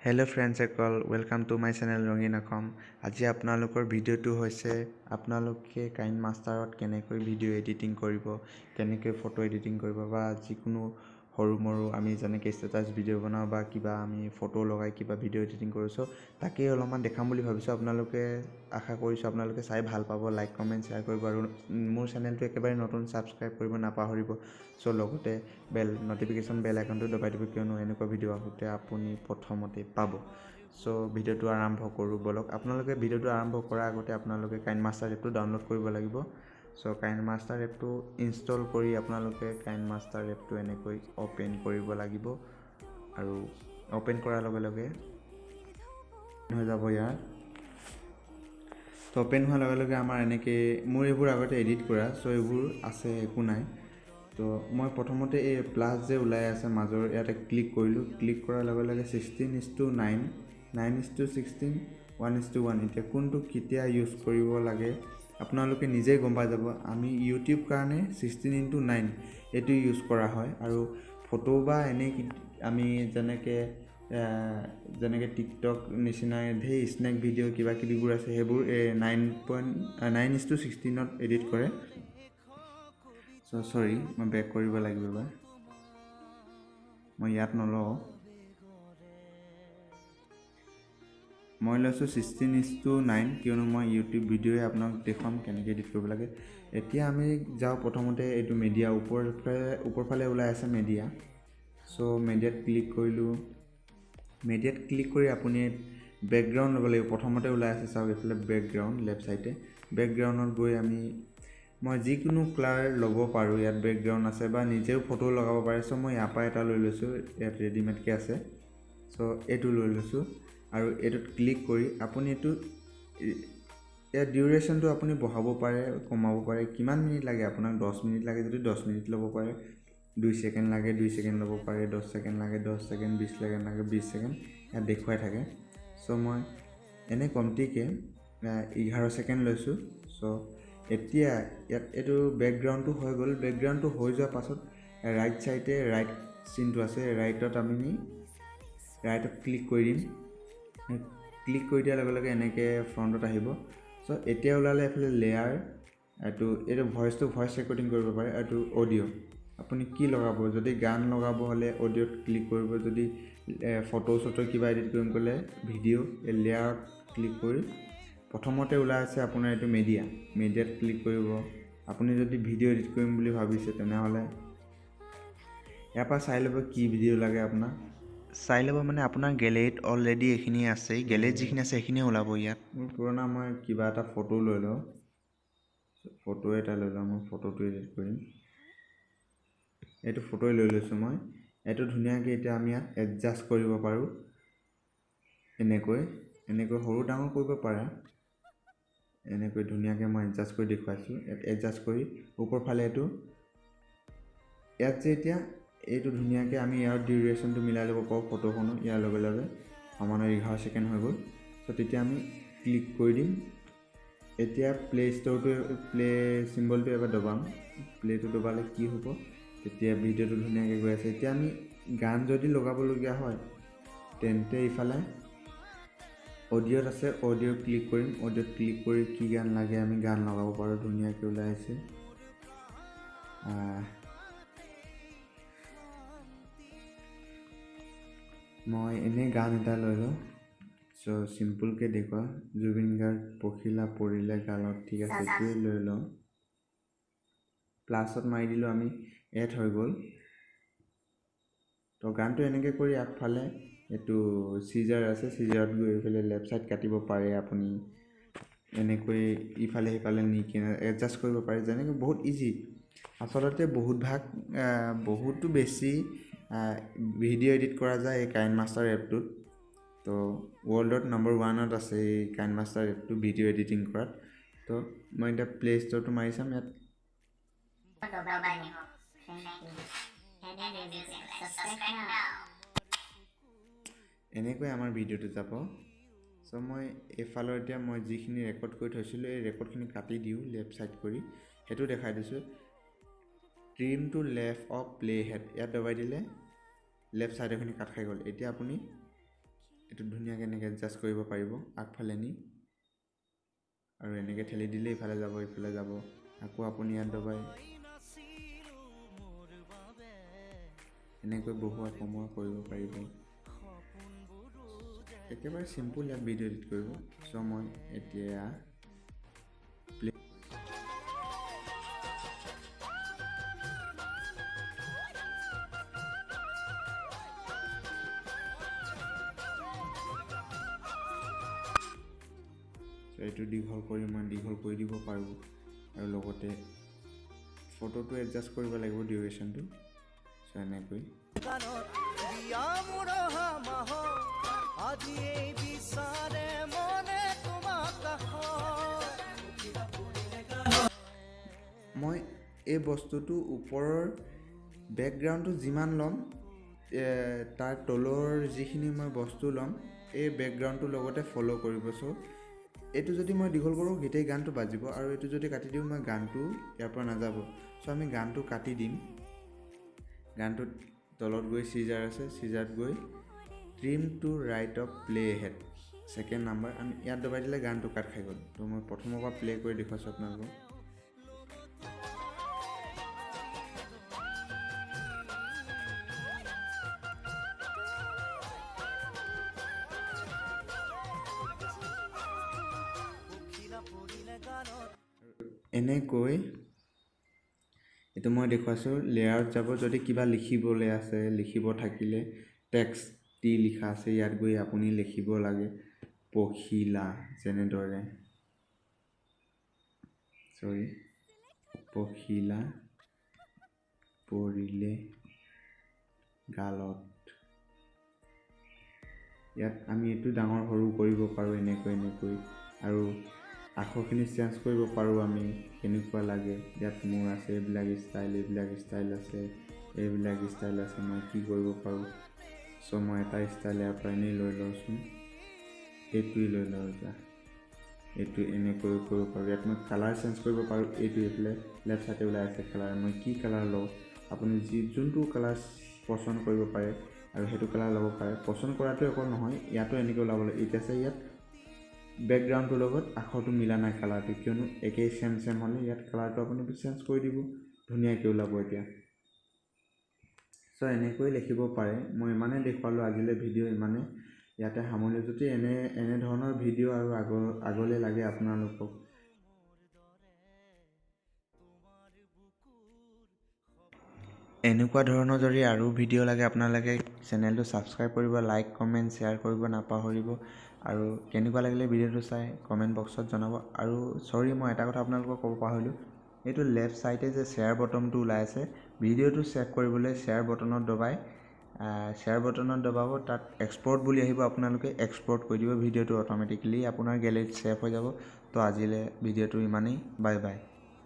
Hello friends all, welcome to my channel Rongin Akom. আজি আপোনালোকৰ ভিডিওটো হৈছে আপোনালোকে kinemasterত কেনেকৈ ভিডিও এডিটিং কৰিব, কেনেকৈ ফটো এডিটিং কৰিব বা যিকোনো সৰু মৰু আমি যেনেকৈ ষ্টেটাস ভিডিও বনাও বা কিবা আমি ফটো লগাই কিবা ভিডিও এডিটিং কৰিছো তাকে অলপমান দেখাম বুলি ভাবিছো। আপোনালোকে আশা কৰিছো আপোনালোকে চাই ভাল পাব, লাইক কমেন্ট শেয়াৰ কৰিব আৰু মোৰ চেনেলটো একেবাৰে নতুন সাবস্ক্ৰাইব কৰিব নাপাহৰিব। সো লগতে বেল নোটিফিকেশন বেল আইকনটো দবাই দিব কিয়নো এনেকুৱা ভিডিও আহোতে আপুনি প্ৰথমতে পাব। সো ভিডিওটো আৰম্ভ কৰো বলক। আপোনালোকে ভিডিওটো আৰম্ভ কৰাৰ আগতে আপোনালোকে kinemaster এপটো ডাউনলোড কৰিব লাগিব। সো kinemaster এপটো ইনষ্টল কৰি আপোনালোকে kinemaster এপটো এনেকৈ ওপেন কৰিব লাগিব আৰু ওপেন কৰাৰ লগে লগে হৈ যাব ইয়াৰ। তো ওপেন হোৱাৰ লগে লগে আমাৰ এনেকৈ মোৰ এইবোৰ আগতে এডিট কৰা, সো এইবোৰ আছে একো নাই। তো মই প্ৰথমতে এই প্লাস যে ওলাই আছে মাজৰ ইয়াতে ক্লিক কৰিলো। ক্লিক কৰাৰ লগে লগে 16:9 9:16 1:1 এতিয়া কোনটো কেতিয়া ইউজ কৰিব লাগে আপোনালোকে নিজে গম পাই যাব। আমি ইউটিউব কাৰণে 16:9 এটো ইউজ কৰা হয় আৰু ফটো বা এনে আমি যেনেকে টিকটক নিচিনা ধেই স্নেক ভিডিও কিবা কিবিবোৰ আছে সেইবোৰ 9:16 ত এডিট কৰে। সো সৰি মই বেক কৰিব লাগিব এবাৰ, মই ইয়াত নলওঁ, মই লৈছো 16:9 কিয়নো মই ইউটিউব ভিডিওয়ে আপোনাক দেখাম কেনেকৈ এডিট কৰিব লাগে। এতিয়া আমি যাওঁ প্ৰথমতে এইটো মিডিয়া ওপৰফালে ওলাই আছে মিডিয়া। সো মিডিয়াত ক্লিক কৰিলো। মিডিয়াত ক্লিক কৰি আপুনি বেকগ্ৰাউণ্ড ল'ব লাগিব। প্ৰথমতে ওলাই আছে চাওক এইফালে বেকগ্ৰাউণ্ড লেফট সাইডে। বেকগ্ৰাউণ্ডত গৈ মই যিকোনো কালাৰ ল'ব পাৰো। ইয়াত বেকগ্ৰাউণ্ড আছে বা নিজেও ফটো লগাব পাৰে। সো মই ইয়াৰ পৰা এটা লৈ লৈছো, ইয়াত ৰেডিমেডকে আছে। সো এইটো লৈ লৈছো আৰু এটোত ক্লিক কৰি আপুনি এটো ইয়াৰ ডিউৰেশনটো আপুনি বঢ়াব পাৰে কমাব পাৰে। কিমান মিনিট লাগে আপোনাক, 10 মিনিট লাগে যদি 10 মিনিট ল'ব পাৰে, 2 সেকেন্ড লাগে 2 সেকেন্ড ল'ব পাৰে, 10 সেকেন্ড লাগে 10 সেকেন্ড, 20 সেকেন্ড লাগে 20 সেকেন্ড ইয়াত দেখুৱাই থাকে। সো মই এনে কমটিকে 11 সেকেন্ড লৈছো। সো এতিয়া ইয়াত এটো বেকগ্ৰাউণ্ডটো হৈ গ'ল। বেকগ্ৰাউণ্ডটো হৈ যোৱাৰ পাছত ৰাইট সাইডে ৰাইট চিনটো আছে, ৰাইটত আমি ৰাইটত ক্লিক কৰি দিম। ক্লিক কৰি দিয়াৰ লগে লগে এনেকৈ ফ্ৰণ্টত আহিব। সো এতিয়া ওলালে এফালে লেয়াৰ, এইটো ভয়েস ৰেকৰ্ডিং কৰিব পাৰে। আৰু অডিও আপুনি কি লগাব, যদি গান লগাব হলে অডিওত ক্লিক কৰিব, যদি ফটো কিবা এডিট কৰিম ক'লে ভিডিও লেয়াৰত ক্লিক কৰি প্ৰথমতে ওলাই আছে আপোনাৰ এইটো মিডিয়াত ক্লিক কৰিব। আপুনি যদি ভিডিও এডিট কৰিম বুলি ভাবিছে তেনেহলে ইয়াৰ পৰা চাই ল'ব কি ভিডিও লাগে আপোনাক। চাই ল'ব মানে আপোনাৰ গেলেৰীত অলৰেডি এইখিনি আছে, গেলেৰীত যিখিনি আছে সেইখিনি ওলাব। ইয়াত মোৰ পুৰণা মই কিবা এটা ফটো লৈ লওঁ, ফটো এটা লৈ লওঁ, মই ফটোটো এডিট কৰিম। এইটো ফটোই লৈ লৈছো মই। এইটো ধুনীয়াকৈ এতিয়া আমি ইয়াত এডজাষ্ট কৰিব পাৰো। এনেকৈ সৰু ডাঙৰ কৰিব পাৰে। এনেকৈ ধুনীয়াকৈ মই এডজাষ্ট কৰি দেখুৱাইছো। এডজাষ্ট কৰি ওপৰ ফালে ইয়াত যে এতিয়া এইটো ধুনীয়াকৈ আমি ইয়াৰ ডিউৰেশনটো মিলাই ল'ব পাৰো ফটোখনো ইয়াৰ লগে লগে সমানৰ 11 সেকেন্ড হৈ গ'ল। সো তেতিয়া আমি ক্লিক কৰি দিম। এতিয়া প্লে চিম্বলটো এবাৰ দবাম। প্লেটো দবালে কি হ'ব, তেতিয়া ভিডিওটো ধুনীয়াকৈ গৈ আছে। এতিয়া আমি গান যদি লগাবলগীয়া হয় তেন্তে ইফালে অডিওত আছে, অডিও ক্লিক কৰিম। অডিওত ক্লিক কৰি কি গান লাগে আমি গান লগাব পাৰো। ধুনীয়াকৈ ওলাই আছে। মই এনে গান এটা লৈ লওঁ। সো সিম্পলকে দেখুৱা, জুবিন গাৰ্গ পখিলা পৰিলে গালত, ঠিক আছে এইটোৱে লৈ লওঁ। প্লাছত মাৰি দিলো, আমি এড হৈ গ'ল। তো গানটো এনেকৈ কৰি আগফালে এইটো সিজাৰ আছে, সিজাৰত গৈ এইফালে লেফট সাইড কাটিব পাৰে আপুনি। এনেকৈ ইফালে সিফালে নি কিনে এডজাষ্ট কৰিব পাৰে। যেনেকৈ বহুত ইজি। আচলতে বহুতো বেছি ভিডিও এডিট কৰা যায় এই kinemaster এপটোত। তো ৱৰ্ল্ডত নম্বৰ 1ত আছে এই kinemaster এপটো ভিডিও এডিটিং কৰাত। তো মই এটা প্লে ষ্টৰটো মাৰি চাম। ইয়াত এনেকৈ আমাৰ ভিডিওটো যাব। সো মই এফালৰ এতিয়া মই যিখিনি ৰেকৰ্ড কৰি থৈছিলো এই ৰেকৰ্ডখিনি কাটি দিওঁ লেফট সাইড কৰি, সেইটো দেখাই দিছো। Trim to left of playhead ইয়াত দবাই দিলে লেফট সাইডৰখিনি কাট খাই গ'ল। এতিয়া আপুনি এইটো ধুনীয়াকৈ এনেকৈ এডজাষ্ট কৰিব পাৰিব আগফালে নি আৰু এনেকৈ ঠেলি দিলে ইফালে যাব ইফালে যাব আকৌ আপুনি ইয়াত দবাই এনেকৈ বহুৱা কমোৱা কৰিব পাৰিব একেবাৰে চিম্পুল ইয়াত ভিডিঅ' এডিট কৰিব চ' মই এতিয়া এইটো দীঘল কৰি মই দীঘল কৰি দিব পাৰোঁ আৰু লগতে ফটোটো এডজাষ্ট কৰিব লাগিব ডিউৰেশ্যনটো চ' এনেকৈ মই এই বস্তুটো ওপৰৰ বেকগ্ৰাউণ্ডটো যিমান ল'ম তাৰ তলৰ যিখিনি মই বস্তু ল'ম এই বেকগ্ৰাউণ্ডটোৰ লগতে ফ'ল' কৰিব চ' এইটো যদি মই দীঘল কৰোঁ গোটেই গানটো বাজিব আৰু এইটো যদি কাটি দিওঁ মই গানটো ইয়াৰ পৰা নাযাব চ' আমি গানটো কাটি দিম গানটোত তলত গৈ চিজাৰ আছে চিজাৰত গৈ trim to right of playhead second number আমি ইয়াত দবাই দিলে গানটো কাট খাই গ'ল ত' মই প্ৰথমৰ পৰা প্লে কৰি দেখুৱাইছোঁ আপোনালোকক এনেকৈ এইটো মই দেখুৱাইছোঁ লেয়াৰত যাব যদি কিবা লিখিবলৈ আছে লিখিব থাকিলে টেক্সট দি লিখা আছে ইয়াত গৈ আপুনি লিখিব লাগে পখিলা যেনেদৰে পখিলা পৰিলে গালত ইয়াত আমি এইটো ডাঙৰ সৰু কৰিব পাৰোঁ এনেকৈ আৰু আখৰখিনি চেঞ্জ কৰিব পাৰোঁ আমি কেনেকুৱা লাগে ইয়াত মোৰ আছে এইবিলাক ষ্টাইল আছে মই কি কৰিব পাৰোঁ চ' মই এটা ষ্টাইল ইয়াৰ পৰা এনেই লৈ লওঁচোন এইটোৱে লৈ লওঁ এতিয়া এইটো এনেকৈ কৰিব পাৰোঁ ইয়াত মই কালাৰ চেঞ্জ কৰিব পাৰোঁ এইটো এইফালে লেফ্ট চাইডে ওলাই আছে কালাৰ মই কি কালাৰ লওঁ আপুনি যোনটো কালাৰ পচন্দ কৰিব পাৰে আৰু সেইটো কালাৰ ল'ব পাৰে পচন্দ কৰাটো একো নহয় ইয়াতো এনেকৈ ওলাব লাগে এতিয়া আছে ইয়াত বেকগ্ৰাউণ্ডটোৰ লগত আখৰটো মিলা নাই কালাৰটো কিয়নো একেই চেম হ'লে ইয়াত কালাৰটো আপুনি চেঞ্জ কৰি দিব ধুনীয়াকৈ ওলাব এতিয়া চ' এনেকৈ লিখিব পাৰে মই ইমানেই দেখুৱালোঁ আজিলৈ ভিডিঅ' ইমানে ইয়াতে সামৰিলোঁ যদি এনেধৰণৰ ভিডিঅ' আৰু আগলৈ লাগে আপোনালোকক এনেকুৱা ধৰণৰ যদি আৰু ভিডিঅ' লাগে আপোনালোকে চেনেলটো ছাবস্ক্ৰাইব কৰিব লাইক কমেণ্ট শ্বেয়াৰ কৰিব নাপাহৰিব আৰু কেনেকুৱা লাগিলে ভিডিঅ'টো চাই কমেণ্ট বক্সত জনাব আৰু চৰি মই এটা কথা আপোনালোকক ক'ব পাহৰিলোঁ এইটো লেফ্ট চাইডে যে শ্বেয়াৰ বটনটো ওলাই আছে ভিডিঅ'টো ছেভ কৰিবলৈ শ্বেয়াৰ বটনত দবাব তাত এক্সপৰ্ট বুলি আহিব আপোনালোকে এক্সপৰ্ট কৰি দিব ভিডিঅ'টো অট'মেটিকেলি আপোনাৰ গেলেৰীত ছেভ হৈ যাব তো আজিলৈ ভিডিঅ'টো ইমানেই বাই বাই